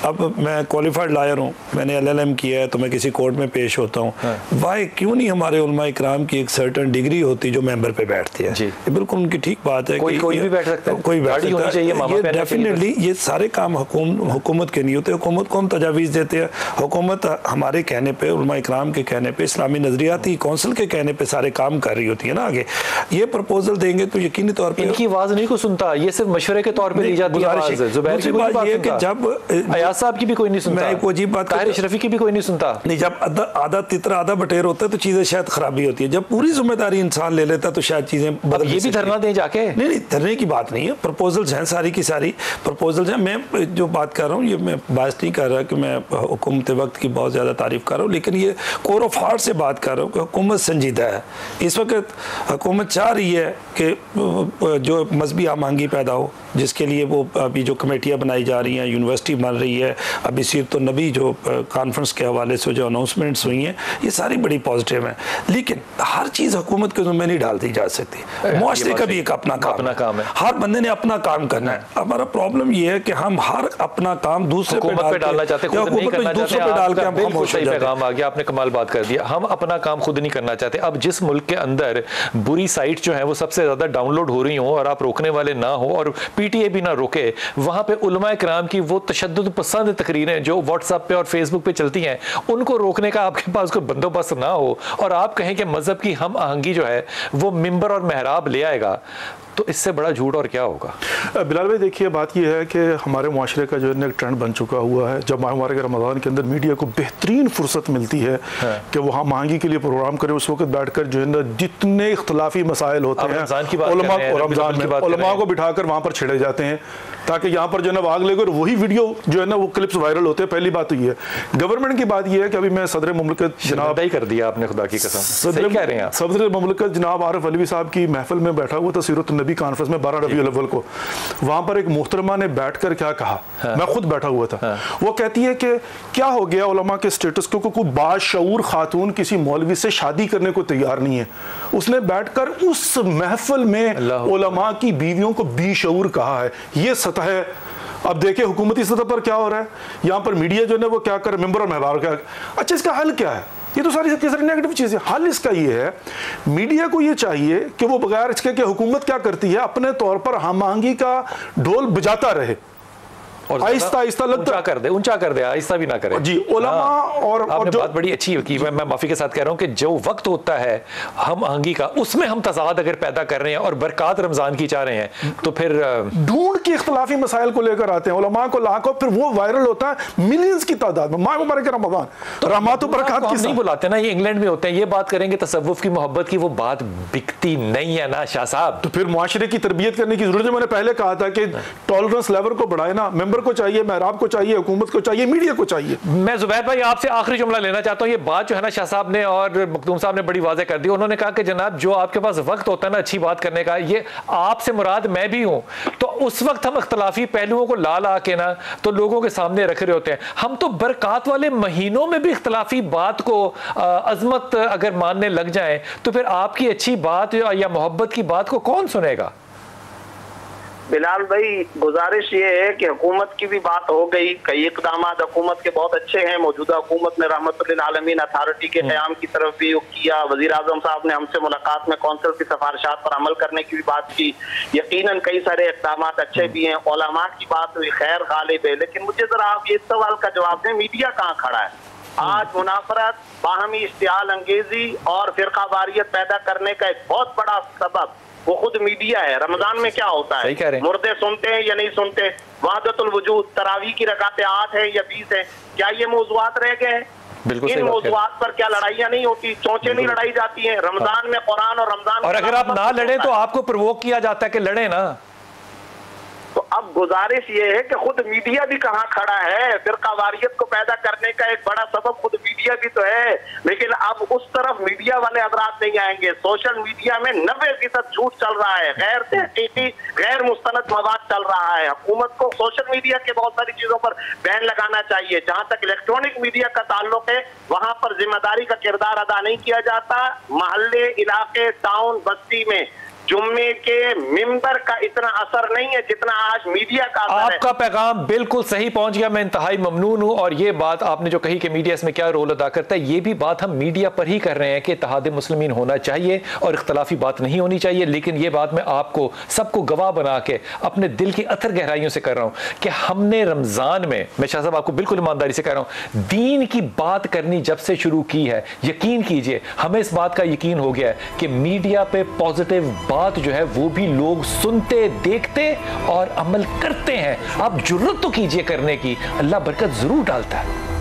अब मैं क्वालिफाइड लायर हूँ, मैंने LLM किया है, तो मैं किसी कोर्ट में पेश होता हूँ। वाई क्यों नहीं हमारे उलमा इकराम की एक सर्टन डिग्री होती जो मेंबर पे बैठती है? ये बिल्कुल उनकी ठीक बात है, कोई भी बैठ सकता है, कोई बैठ सकता है। डेफिनेटली ये सारे काम हुकूमत के नहीं होते। हुकूमत को हम तजावीज़ देते हैं, हुकूमत हमारे कहने पे, उलमा इकराम के कहने पे, इस्लामी नजरियाती कौंसिल के कहने पे सारे काम कर रही होती है ना। आगे ये प्रपोजल देंगे तो यकीनी तौर पे इनकी आवाज नहीं को सुनता, ये सिर्फ मशवरे के तौर पे दी जाती है। जुबैर की बात ये कि जब अयाज साहब की भी कोई नहीं सुनता, मैं एक अजीब बात, ताहिर अशरफी की भी कोई नहीं सुनता। नहीं, जब आधा तितरा आधा बटेर होता है तो चीजें शायद खराबी होती है। जब पूरी जिम्मेदारी इंसान ले लेता तो शायद चीजें बदल। ये भी धरना दें जाके? नहीं, धरने की बात नहीं है, प्रपोजल्स हैं, सारी की सारी प्रपोजल्स हैं। मैं जो बात कर रहा हूँ, ये मैं बात नहीं कर रहा कि मैं हुकूमत वक्त की बहुत ज़्यादा तारीफ कर रहा हूँ, लेकिन ये कोर ऑफ हार्ट से बात कर रहा हूँ कि हुकूमत संजीदा है। इस वक्त हुकूमत चाह रही है कि जो मजहबी आमांगी पैदा हो, जिसके लिए वो अभी जो कमेटियाँ बनाई जा रही हैं, यूनिवर्सिटी बन रही है, अभी सीरत नबी जो कॉन्फ्रेंस के हवाले से जो अनाउंसमेंट्स हुई हैं, ये सारी बड़ी पॉजिटिव हैं। लेकिन हर चीज़ हुकूमत के ज़िम्मे नहीं डाल दी जा सकती। मुआशरे का भी एक अपना काम है, हर बंदे ने अपना काम करना है। हमारा प्रॉब्लम ये है कि हम हर अपना काम दूसरे पे डालना चाहते, खुद नहीं करना चाहते। बिल्कुल सही पैगाम आ गया, आपने कमाल बात कर दिया। हम अपना काम खुद नहीं करना चाहते। अब जिस मुल्क के अंदर बुरी साइट जो है वो सबसे ज्यादा डाउनलोड हो रही हो और आप रोकने वाले ना हो और PTA भी ना रोके, वहां पे उलमा इकराम की वो तशद्दुद पसंद तकरीरें जो व्हाट्सएप पे और फेसबुक पे चलती हैं, उनको रोकने का आपके पास कोई बंदोबस्त ना हो और आप कहें कि मजहब की हम आहंगी जो है वो मिंबर और मेहराब ले आएगा, तो इससे बड़ा झूठ और क्या होगा? बिलाल भाई देखिए, बात यह है कि हमारे माशरे का जो है ट्रेंड बन चुका हुआ है। जब हमारे रमज़ान के अंदर मीडिया को बेहतरीन फुर्सत मिलती है कि वहाँ महंगी के लिए प्रोग्राम करे, उस वक्त बैठकर जो है ना जितने इख्तलाफी मसाइल होते हैं उलमा को बिठाकर वहाँ पर छिड़े जाते हैं ताकि यहाँ पर जो है ना आग लेकर वही वीडियो जो है ना वो क्लिप्स वायरल होते हैं। पहली बात तो ये है। गवर्नमेंट की बात ये है कि अभी मैं सदर मुमलिकत जनाब कर दिया आपने, खुदा की कसम, सही कह रहे हैं। सदर मुमलिकत जनाब आरिफ अलवी साहब की महफिल में बैठा हुआ था, सीरत अभी कॉन्फ्रेंस में 12 रबीउल अव्वल को, वहां पर एक मोहतरमा ने बैठकर क्या कहा, मैं खुद बैठा हुआ था, वो कहती है कि क्या हो गया उलमा के स्टेटस को, कोई बाशऊर खातून किसी मौलवी से शादी करने को तैयार नहीं है। उसने बैठकर उस महफिल में उलमा की बीवियों को बेशऊर कहा है। ये सतह है। अब देखिए हुकूमती सतह पर क्या हो रहा है, यहाँ पर मीडिया जो है वो क्या कर, मेंबर और महबार क्या। अच्छा, इसका हल क्या है? ये तो सारी नेगेटिव चीज़ है। हल इसका ये है, मीडिया को ये चाहिए कि वो बगैर इसके कि हुकूमत क्या करती है अपने तौर पर हम आहंगी का ढोल बजाता रहे और आहिस्ता आहिस्ता ऊंचा कर दे, आहिस्ता भी ना करे जी। उलमा और जो बात बड़ी अच्छी की, मैं माफी के साथ कह रहा हूं कि जो वक्त होता है हम आहंगी का, उसमें हम तजाद अगर पैदा कर रहे हैं और बरकत रमजान की चाह रहे हैं तो फिर ढूंढ के इख्तलाफी मसाइल को लेकर आते हैं, उलमा को लाखों, फिर वो वायरल होता है मिलियंस की तादाद में। माह मुबारक रमजान, रहमत व बरकत की नहीं बुलाते ना, ये इंग्लैंड में होते हैं। ये बात करेंगे तसव्वुफ की, मोहब्बत की, वो बात बिकती नहीं है ना शाह साहब। तो फिर मुआशरे की तरबियत करने की जरूरत है। मैंने पहले कहा था कि टॉलरेंस लेवल को बढ़ाए ना, मेंबर को चाहिए, महराब को चाहिए, हुकूमत को चाहिए, मीडिया को चाहिए। मैं जुबैर भाई आपसे आखिरी जुमला लेना चाहता हूं। ये बात जो है ना शाह साहब ने और मखदूम साहब ने बड़ी वाज़ेह कर दी। उन्होंने कहा कि जनाब जो आपके पास वक्त होता है ना अच्छी बात करने का, ये आपसे मुराद मैं भी हूं, तो उस वक्त हम इख्तलाफी पहलुओं को ला ला के ना तो लोगों के सामने रख रहे होते हैं। हम तो बरकत वाले महीनों में भी इख्तलाफी बात को अजमत अगर मानने लग जाएं तो फिर आपकी अच्छी बात या मोहब्बत की बात को कौन सुनेगा? बिलाल भाई, गुजारिश ये है कि हुकूमत की भी बात हो गई, कई इकदाम हुकूमत के बहुत अच्छे हैं। मौजूदा हुकूमत ने रहमतुल्लिल आलमीन अथॉरिटी के क़याम की तरफ भी किया। वज़ीर आज़म साहब ने हमसे मुलाकात में कौंसिल की सिफारिशात पर अमल करने की भी बात की। यकीनन कई सारे इकदाम अच्छे भी हैं। उलमा की बात हुई, खैर गालिब है। लेकिन मुझे जरा आप ये सवाल का जवाब दें, मीडिया कहाँ खड़ा है? आज मुनाफरत, बाहमी इश्तियाल अंगेजी और फिरकावारियत पैदा करने का एक बहुत बड़ा सबब वो खुद मीडिया है। रमजान में क्या होता है, मुर्दे सुनते हैं या नहीं सुनते, वहदतुल वजूद, तरावी की रकातें 8 है या 20 है, क्या ये मौज़ूआत रह गए हैं? इन मौज़ूआत पर क्या लड़ाइयाँ नहीं होती, चोंचे नहीं लड़ाई जाती हैं? रमजान में कुरान और रमजान, और अगर आप ना लड़े तो आपको प्रवोक किया जाता है कि लड़े ना। तो अब गुजारिश ये है कि खुद मीडिया भी कहाँ खड़ा है? फिरकावारियत को पैदा करने का एक बड़ा सबब खुद मीडिया भी तो है। लेकिन अब उस तरफ मीडिया वाले हजरात नहीं आएंगे। सोशल मीडिया में 90% झूठ चल रहा है, गैर तहकीकी, गैर मुस्तनद मवाद चल रहा है। हुकूमत को सोशल मीडिया के बहुत सारी चीजों पर बैन लगाना चाहिए। जहाँ तक इलेक्ट्रॉनिक मीडिया का ताल्लुक है, वहां पर जिम्मेदारी का किरदार अदा नहीं किया जाता। महल्ले, इलाके, टाउन, बस्ती में जुम्मे के मिंबर का इतना असर नहीं है जितना आज मीडिया का असर है। आपका पैगाम बिल्कुल सही पहुंच गया, मैं इंतहाई ममनून हूं। और ये बात आपने जो कही कि मीडिया इसमें क्या रोल अदा करता है, ये भी बात हम मीडिया पर ही कर रहे हैं कि इत्तेहाद मुस्लिमीन होना चाहिए और इख्तलाफी बात नहीं होनी चाहिए। लेकिन ये बात मैं आपको सबको गवाह बना के अपने दिल की अथर गहराइयों से कर रहा हूं कि हमने रमजान में, मैं शाह साहब आपको बिल्कुल ईमानदारी से कह रहा हूं, दीन की बात करनी जब से शुरू की है, यकीन कीजिए हमें इस बात का यकीन हो गया है कि मीडिया पे पॉजिटिव बात जो है वो भी लोग सुनते, देखते और अमल करते हैं। आप जुर्रत तो कीजिए करने की, अल्लाह बरकत जरूर डालता है।